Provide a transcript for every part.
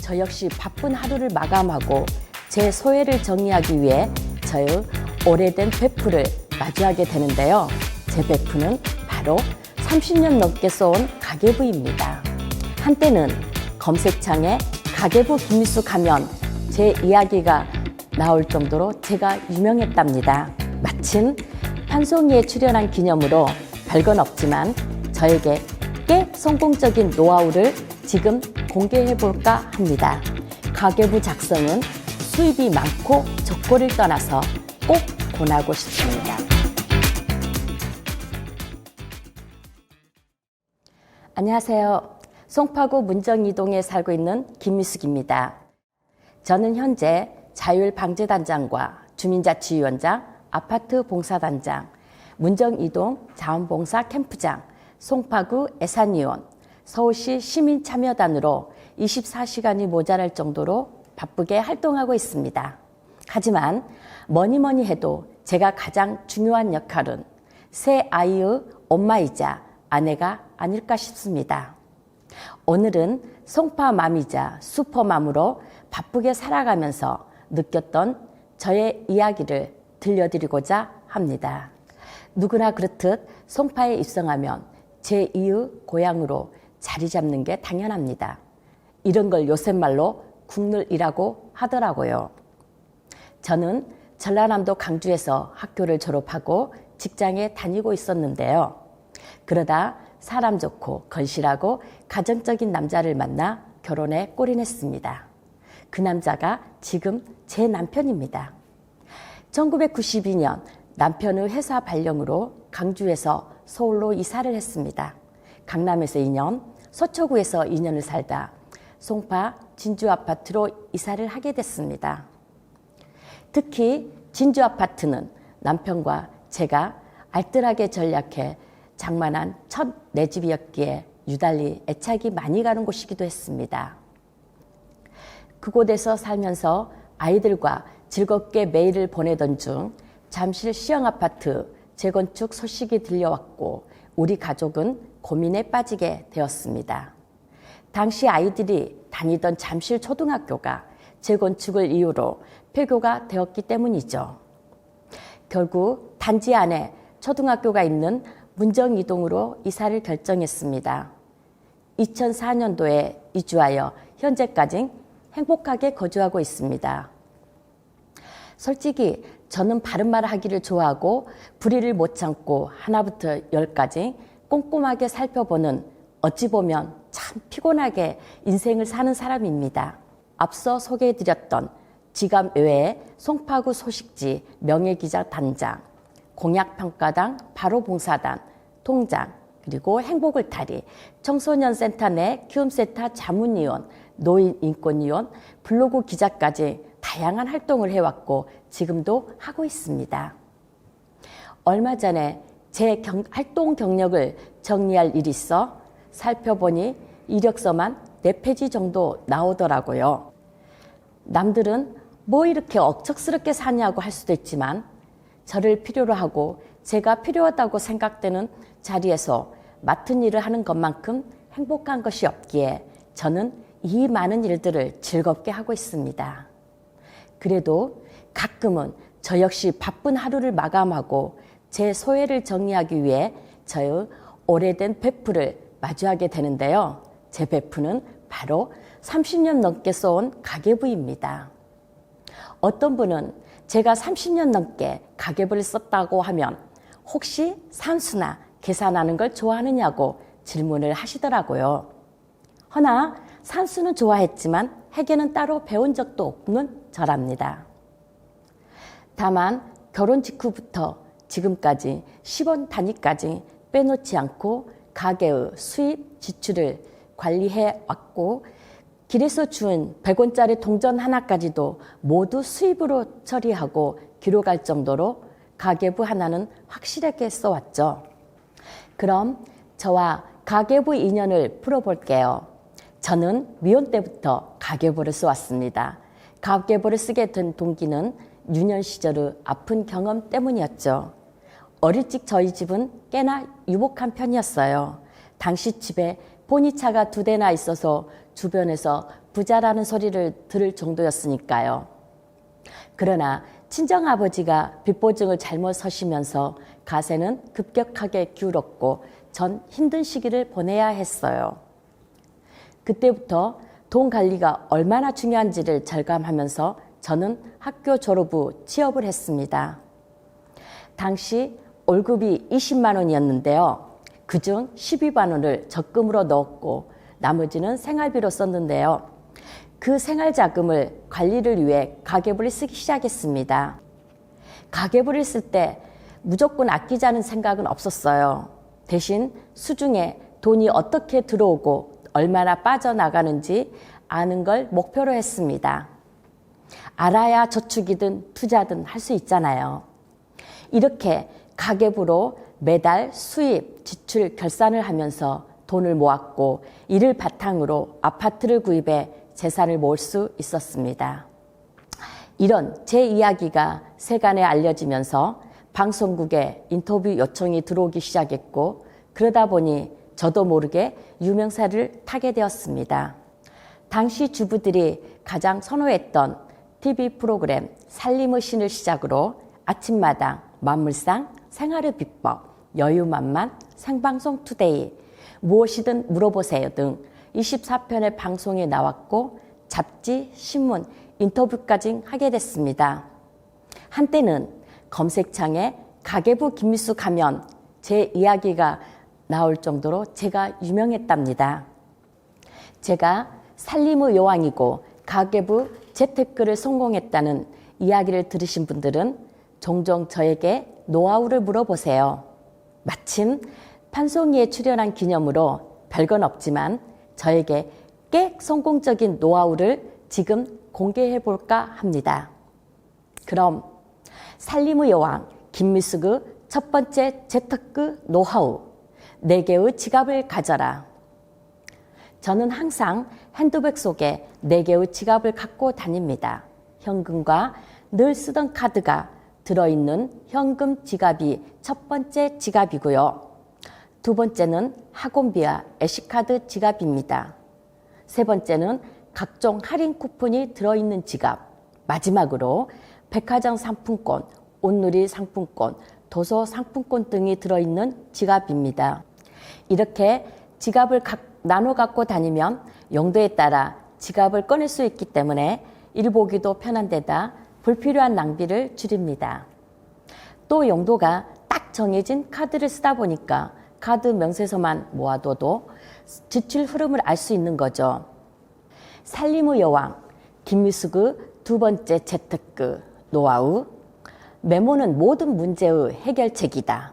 저 역시 바쁜 하루를 마감하고 제 소회를 정리하기 위해 저의 오래된 베프를 마주하게 되는데요. 제 베프는 바로 30년 넘게 써온 가계부입니다. 한때는 검색창에 가계부 김미숙 하면 제 이야기가 나올 정도로 제가 유명했답니다. 마침 판송이에 출연한 기념으로 별건 없지만 저에게 꽤 성공적인 노하우를 지금 공개해볼까 합니다. 가계부 작성은 수입이 많고 적고를 떠나서 꼭 권하고 싶습니다. 안녕하세요. 송파구 문정이동에 살고 있는 김미숙입니다. 저는 현재 자율방재단장과 주민자치위원장, 아파트 봉사단장, 문정이동 자원봉사 캠프장, 송파구 애산위원, 서울시 시민참여단으로 24시간이 모자랄 정도로 바쁘게 활동하고 있습니다. 하지만 뭐니 해도 제가 가장 중요한 역할은 새 아이의 엄마이자 아내가 아닐까 싶습니다. 오늘은 송파맘이자 슈퍼맘으로 바쁘게 살아가면서 느꼈던 저의 이야기를 들려드리고자 합니다. 누구나 그렇듯 송파에 입성하면 제2의 고향으로 자리 잡는 게 당연합니다. 이런 걸 요새 말로 국룰이라고 하더라고요. 저는 전라남도 강주에서 학교를 졸업하고 직장에 다니고 있었는데요. 그러다 사람 좋고 건실하고 가정적인 남자를 만나 결혼에 골인했습니다. 그 남자가 지금 제 남편입니다. 1992년 남편의 회사 발령으로 강주에서 서울로 이사를 했습니다. 강남에서 2년, 서초구에서 2년을 살다 송파 진주 아파트로 이사를 하게 됐습니다. 특히 진주 아파트는 남편과 제가 알뜰하게 전략해 장만한 첫 내 집이었기에 유달리 애착이 많이 가는 곳이기도 했습니다. 그곳에서 살면서 아이들과 즐겁게 매일을 보내던 중 잠실 시형아파트 재건축 소식이 들려왔고 우리 가족은 고민에 빠지게 되었습니다. 당시 아이들이 다니던 잠실 초등학교가 재건축을 이유로 폐교가 되었기 때문이죠. 결국 단지 안에 초등학교가 있는 문정이동으로 이사를 결정했습니다. 2004년도에 이주하여 현재까지 행복하게 거주하고 있습니다. 솔직히 저는 바른말 하기를 좋아하고 불의를 못 참고 하나부터 열까지 꼼꼼하게 살펴보는 어찌 보면 참 피곤하게 인생을 사는 사람입니다. 앞서 소개해드렸던 지갑 외에 송파구 소식지 명예기자 단장, 공약평가당 바로봉사단, 통장, 그리고 행복을타리, 청소년센터 내 키움센터 자문위원, 노인인권위원, 블로그 기자까지 다양한 활동을 해왔고 지금도 하고 있습니다. 얼마 전에 제 활동 경력을 정리할 일이 있어 살펴보니 이력서만 4페이지 정도 나오더라고요. 남들은 뭐 이렇게 억척스럽게 사냐고 할 수도 있지만 저를 필요로 하고 제가 필요하다고 생각되는 자리에서 맡은 일을 하는 것만큼 행복한 것이 없기에 저는 이 많은 일들을 즐겁게 하고 있습니다. 그래도 가끔은 저 역시 바쁜 하루를 마감하고 제 소회를 정리하기 위해 저의 오래된 베프를 마주하게 되는데요. 제 베프는 바로 30년 넘게 써온 가계부입니다. 어떤 분은 제가 30년 넘게 가계부를 썼다고 하면 혹시 산수나 계산하는 걸 좋아하느냐고 질문을 하시더라고요. 허나 산수는 좋아했지만 회계는 따로 배운 적도 없는 저랍니다. 다만 결혼 직후부터 지금까지 10원 단위까지 빼놓지 않고 가계의 수입, 지출을 관리해 왔고 길에서 준 100원짜리 동전 하나까지도 모두 수입으로 처리하고 기록할 정도로 가계부 하나는 확실하게 써왔죠. 그럼 저와 가계부 인연을 풀어볼게요. 저는 미혼 때부터 가계부를 써왔습니다. 가계부를 쓰게 된 동기는 유년 시절의 아픈 경험 때문이었죠. 어릴 적 저희 집은 꽤나 유복한 편이었어요. 당시 집에 포니차가 2대나 있어서 주변에서 부자라는 소리를 들을 정도였으니까요. 그러나 친정아버지가 빚보증을 잘못 서시면서 가세는 급격하게 기울었고 전 힘든 시기를 보내야 했어요. 그때부터 돈 관리가 얼마나 중요한지를 절감하면서 저는 학교 졸업 후 취업을 했습니다. 당시 월급이 20만 원이었는데요. 그중 12만 원을 적금으로 넣었고 나머지는 생활비로 썼는데요. 그 생활자금을 관리를 위해 가계부를 쓰기 시작했습니다. 가계부를 쓸 때 무조건 아끼자는 생각은 없었어요. 대신 수중에 돈이 어떻게 들어오고 얼마나 빠져나가는지 아는 걸 목표로 했습니다. 알아야 저축이든 투자든 할 수 있잖아요. 이렇게 가계부로 매달 수입, 지출 결산을 하면서 돈을 모았고 이를 바탕으로 아파트를 구입해 재산을 모을 수 있었습니다. 이런 제 이야기가 세간에 알려지면서 방송국에 인터뷰 요청이 들어오기 시작했고 그러다 보니 저도 모르게 유명세를 타게 되었습니다. 당시 주부들이 가장 선호했던 TV 프로그램 살림의 신을 시작으로 아침마당, 만물상, 생활의 비법, 여유만만, 생방송 투데이, 무엇이든 물어보세요 등 24편의 방송에 나왔고 잡지, 신문, 인터뷰까지 하게 됐습니다. 한때는 검색창에 가계부 김미수 가면 제 이야기가 나올 정도로 제가 유명했답니다. 제가 살림의 여왕이고 가계부 재테크를 성공했다는 이야기를 들으신 분들은 종종 저에게 노하우를 물어보세요. 마침 판송이에 출연한 기념으로 별건 없지만 저에게 꽤 성공적인 노하우를 지금 공개해 볼까 합니다. 그럼 살림의 여왕 김미숙의 첫 번째 재테크 노하우 4개의 지갑을 가져라. 저는 항상 핸드백 속에 4개의 지갑을 갖고 다닙니다. 현금과 늘 쓰던 카드가 들어있는 현금 지갑이 첫 번째 지갑이고요. 두 번째는 학원비와 애시카드 지갑입니다. 세 번째는 각종 할인 쿠폰이 들어있는 지갑. 마지막으로 백화점 상품권, 온누리 상품권, 도서 상품권 등이 들어있는 지갑입니다. 이렇게 지갑을 나눠 갖고 다니면 용도에 따라 지갑을 꺼낼 수 있기 때문에 일 보기도 편한 데다 불필요한 낭비를 줄입니다. 또 용도가 딱 정해진 카드를 쓰다 보니까 카드 명세서만 모아둬도 지출 흐름을 알 수 있는 거죠. 살림의 여왕 김미숙의 두 번째 재테크 노하우 메모는 모든 문제의 해결책이다.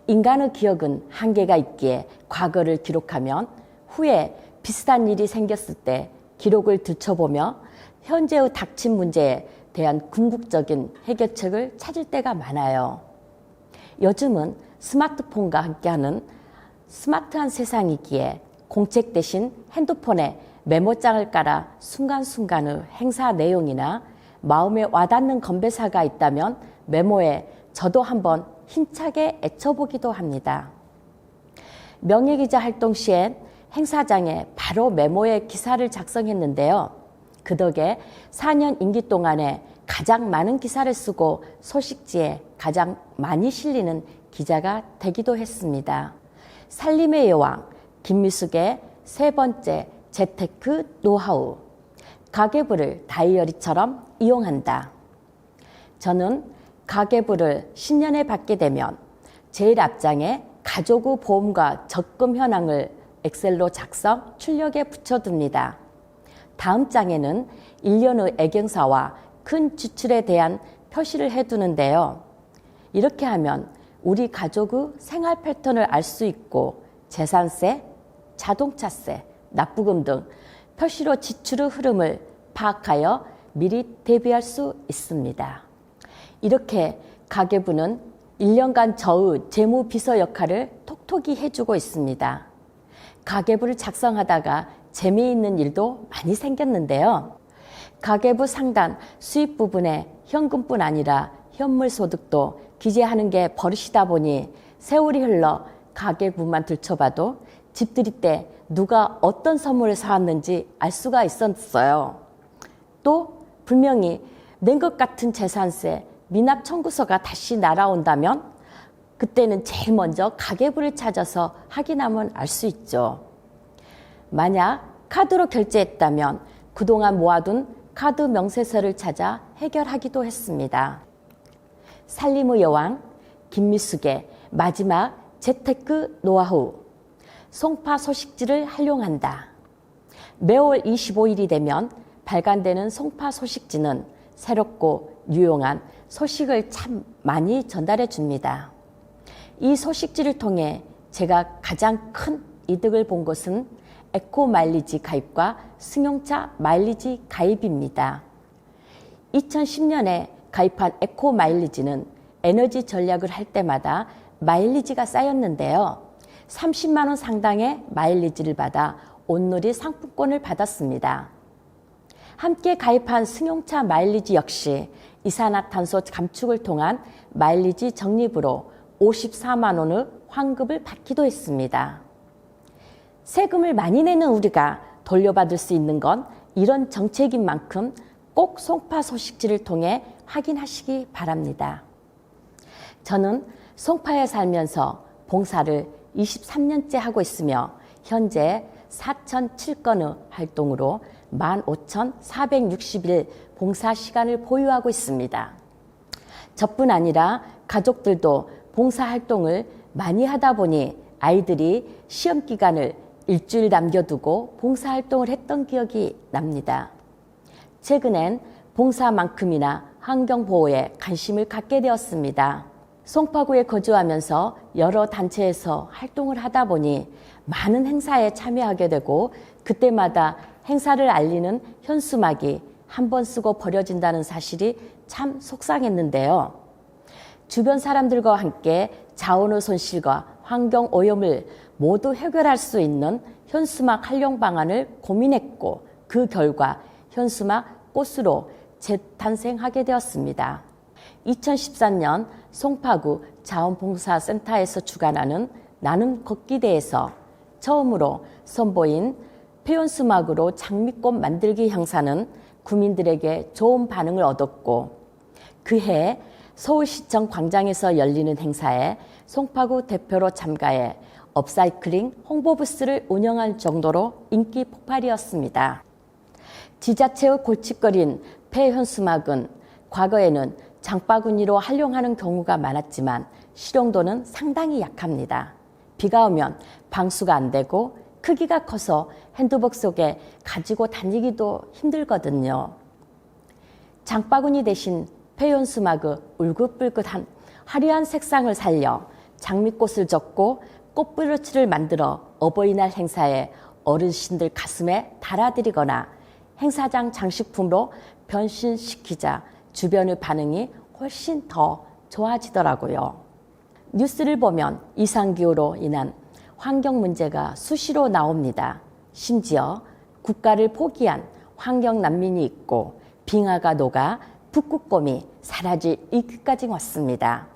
인간의 기억은 한계가 있기에 과거를 기록하면 후에 비슷한 일이 생겼을 때 기록을 들춰보며 현재의 닥친 문제에 대한 궁극적인 해결책을 찾을 때가 많아요. 요즘은 스마트폰과 함께하는 스마트한 세상이기에 공책 대신 핸드폰에 메모장을 깔아 순간순간의 행사 내용이나 마음에 와닿는 건배사가 있다면 메모에 저도 한번 힘차게 애쳐보기도 합니다. 명예기자 활동 시엔 행사장에 바로 메모에 기사를 작성했는데요. 그 덕에 4년 임기 동안에 가장 많은 기사를 쓰고 소식지에 가장 많이 실리는 기자가 되기도 했습니다. 살림의 여왕 김미숙의 세 번째 재테크 노하우 가계부를 다이어리처럼 이용한다. 저는 가계부를 신년에 받게 되면 제일 앞장에 가족의 보험과 적금 현황을 엑셀로 작성, 출력에 붙여둡니다. 다음 장에는 1년의 애경사와 큰 지출에 대한 표시를 해두는데요. 이렇게 하면 우리 가족의 생활 패턴을 알 수 있고 재산세, 자동차세, 납부금 등 표시로 지출의 흐름을 파악하여 미리 대비할 수 있습니다. 이렇게 가계부는 1년간 저의 재무비서 역할을 톡톡히 해주고 있습니다. 가계부를 작성하다가 재미있는 일도 많이 생겼는데요. 가계부 상단 수입 부분에 현금뿐 아니라 현물소득도 기재하는 게 버릇이다 보니 세월이 흘러 가계부만 들춰봐도 집들이 때 누가 어떤 선물을 사왔는지 알 수가 있었어요. 또 분명히 낸 것 같은 재산세, 미납 청구서가 다시 날아온다면 그때는 제일 먼저 가계부를 찾아서 확인하면 알 수 있죠. 만약 카드로 결제했다면 그동안 모아둔 카드 명세서를 찾아 해결하기도 했습니다. 살림의 여왕 김미숙의 마지막 재테크 노하우, 송파 소식지를 활용한다. 매월 25일이 되면 발간되는 송파 소식지는 새롭고 유용한 소식을 참 많이 전달해 줍니다. 이 소식지를 통해 제가 가장 큰 이득을 본 것은 에코 마일리지 가입과 승용차 마일리지 가입입니다. 2010년에 가입한 에코 마일리지는 에너지 전략을 할 때마다 마일리지가 쌓였는데요. 30만 원 상당의 마일리지를 받아 온누리 상품권을 받았습니다. 함께 가입한 승용차 마일리지 역시 이산화탄소 감축을 통한 마일리지 적립으로 54만 원의 환급을 받기도 했습니다. 세금을 많이 내는 우리가 돌려받을 수 있는 건 이런 정책인 만큼 꼭 송파 소식지를 통해 확인하시기 바랍니다. 저는 송파에 살면서 봉사를 23년째 하고 있으며 현재 4,007건의 활동으로 15,460일 봉사 시간을 보유하고 있습니다. 저뿐 아니라 가족들도 봉사 활동을 많이 하다 보니 아이들이 시험 기간을 일주일 남겨두고 봉사 활동을 했던 기억이 납니다. 최근엔 봉사만큼이나 환경보호에 관심을 갖게 되었습니다. 송파구에 거주하면서 여러 단체에서 활동을 하다 보니 많은 행사에 참여하게 되고 그때마다 행사를 알리는 현수막이 한 번 쓰고 버려진다는 사실이 참 속상했는데요. 주변 사람들과 함께 자원의 손실과 환경 오염을 모두 해결할 수 있는 현수막 활용 방안을 고민했고 그 결과 현수막 꽃으로 재탄생하게 되었습니다. 2014년 송파구 자원봉사센터에서 주관하는 나눔 걷기대회에서 처음으로 선보인 폐현수막으로 장미꽃 만들기 행사는 구민들에게 좋은 반응을 얻었고 그해 서울시청 광장에서 열리는 행사에 송파구 대표로 참가해 업사이클링 홍보부스를 운영할 정도로 인기 폭발이었습니다. 지자체의 골칫거리인 폐현수막은 과거에는 장바구니로 활용하는 경우가 많았지만 실용도는 상당히 약합니다. 비가 오면 방수가 안 되고 크기가 커서 핸드백 속에 가지고 다니기도 힘들거든요. 장바구니 대신 폐현수막의 울긋불긋한 화려한 색상을 살려 장미꽃을 적고 꽃브로치를 만들어 어버이날 행사에 어르신들 가슴에 달아드리거나 행사장 장식품으로 변신시키자 주변의 반응이 훨씬 더 좋아지더라고요. 뉴스를 보면 이상기후로 인한 환경 문제가 수시로 나옵니다. 심지어 국가를 포기한 환경 난민이 있고 빙하가 녹아 북극곰이 사라질 위기까지 왔습니다.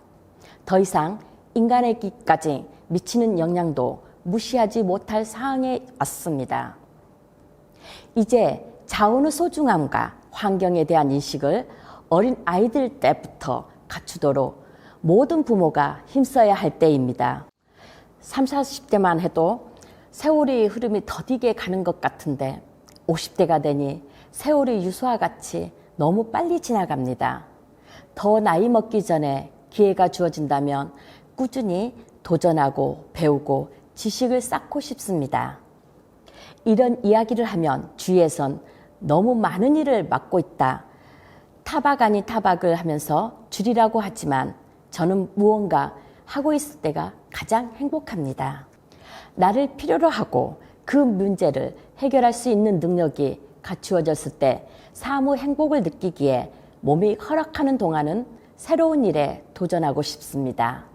더 이상 인간에게까지 미치는 영향도 무시하지 못할 상황에 왔습니다. 이제 자원의 소중함과 환경에 대한 인식을 어린 아이들 때부터 갖추도록 모든 부모가 힘써야 할 때입니다. 30, 40대만 해도 세월의 흐름이 더디게 가는 것 같은데 50대가 되니 세월이 유수와 같이 너무 빨리 지나갑니다. 더 나이 먹기 전에 기회가 주어진다면 꾸준히 도전하고 배우고 지식을 쌓고 싶습니다. 이런 이야기를 하면 주위에선 너무 많은 일을 맡고 있다. 타박 아닌 타박을 하면서 줄이라고 하지만 저는 무언가 하고 있을 때가 가장 행복합니다. 나를 필요로 하고 그 문제를 해결할 수 있는 능력이 갖추어졌을 때 삶의 행복을 느끼기에 몸이 허락하는 동안은 새로운 일에 도전하고 싶습니다.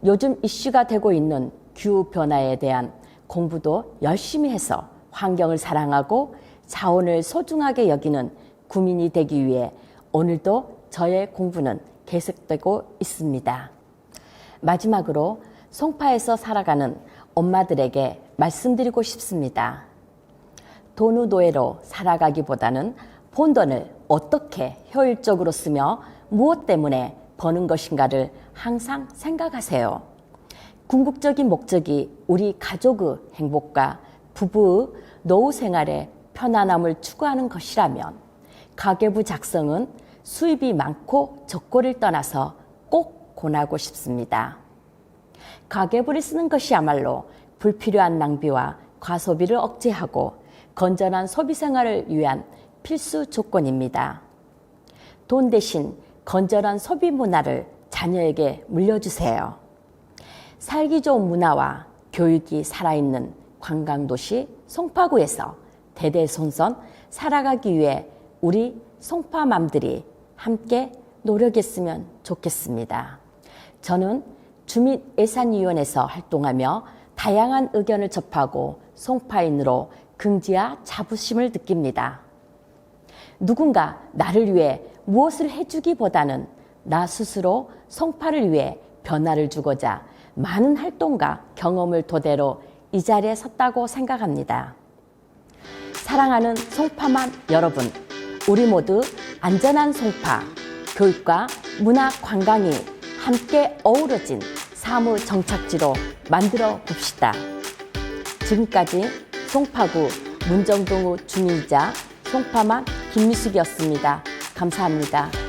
요즘 이슈가 되고 있는 기후변화에 대한 공부도 열심히 해서 환경을 사랑하고 자원을 소중하게 여기는 구민이 되기 위해 오늘도 저의 공부는 계속되고 있습니다. 마지막으로 송파에서 살아가는 엄마들에게 말씀드리고 싶습니다. 돈우노예로 살아가기보다는 본 돈을 어떻게 효율적으로 쓰며 무엇 때문에 버는 것인가를 항상 생각하세요. 궁극적인 목적이 우리 가족의 행복과 부부의 노후 생활의 편안함을 추구하는 것이라면 가계부 작성은 수입이 많고 적고를 떠나서 꼭 권하고 싶습니다. 가계부를 쓰는 것이야말로 불필요한 낭비와 과소비를 억제하고 건전한 소비 생활을 위한 필수 조건입니다. 돈 대신 건전한 소비 문화를 자녀에게 물려주세요. 살기 좋은 문화와 교육이 살아있는 관광도시 송파구에서 대대손손 살아가기 위해 우리 송파맘들이 함께 노력했으면 좋겠습니다. 저는 주민예산위원회에서 활동하며 다양한 의견을 접하고 송파인으로 긍지와 자부심을 느낍니다. 누군가 나를 위해 무엇을 해주기보다는 나 스스로 송파를 위해 변화를 주고자 많은 활동과 경험을 토대로 이 자리에 섰다고 생각합니다. 사랑하는 송파맘 여러분, 우리 모두 안전한 송파, 교육과 문화 관광이 함께 어우러진 사무 정착지로 만들어 봅시다. 지금까지 송파구 문정동의 주민이자 송파맘 김미숙이었습니다. 감사합니다.